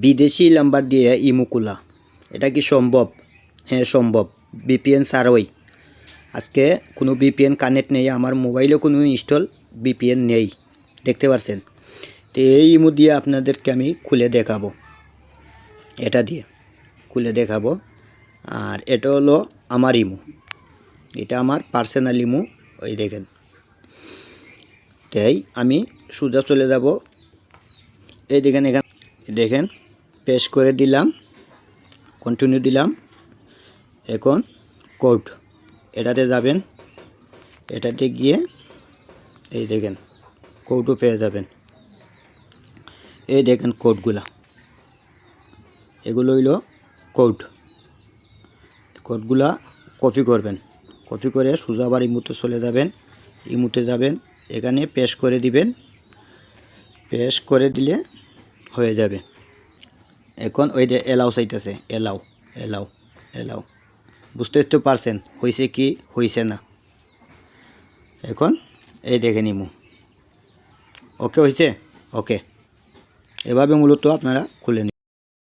বিদেশি নাম্বার দিয়ে ইমো খোলা, এটা কি সম্ভব? হ্যাঁ সম্ভব, ভিপিএন ছাড়াই। আজকে কোনো ভিপিএন কানেক্ট নেই, আমার মোবাইলেও কোনো ইনস্টল ভিপিএন নেই, দেখতে পাচ্ছেন। তো এই ইমো দিয়ে আপনাদেরকে আমি খুলে দেখাবো, এটা দিয়ে খুলে দেখাবো। আর এটা হলো আমার ইমো, এটা আমার পার্সোনাল ইমো, ওই দেখেন। তাই আমি সোজা চলে যাব, এই দেখেন, এখানে দেখেন পেস্ট করে দিলাম, কন্টিনিউ দিলাম। এখন কোড, এটাতে যাবেন, এটাতে গিয়ে এই দেখেন কোডও পেয়ে যাবেন। এই দেখেন কোডগুলা, এগুলো হইল কোড। কোডগুলা কপি করবেন, কপি করে সোজা আবার ইমোতে চলে যাবেন, ইমোতে যাবেন, এখানে পেস্ট করে দিবেন, পেস্ট করে দিলে হয়ে যাবে। এখন ওই যে এলাও চাইতেছে, এলাও এলাও এলাও, বুঝতে তো পারছেন হয়েছে কি হয়েছে না। এখন এই দেখেন ইমো ওকে হয়েছে, ওকে। এভাবে মূলত আপনারা খুলে নিন।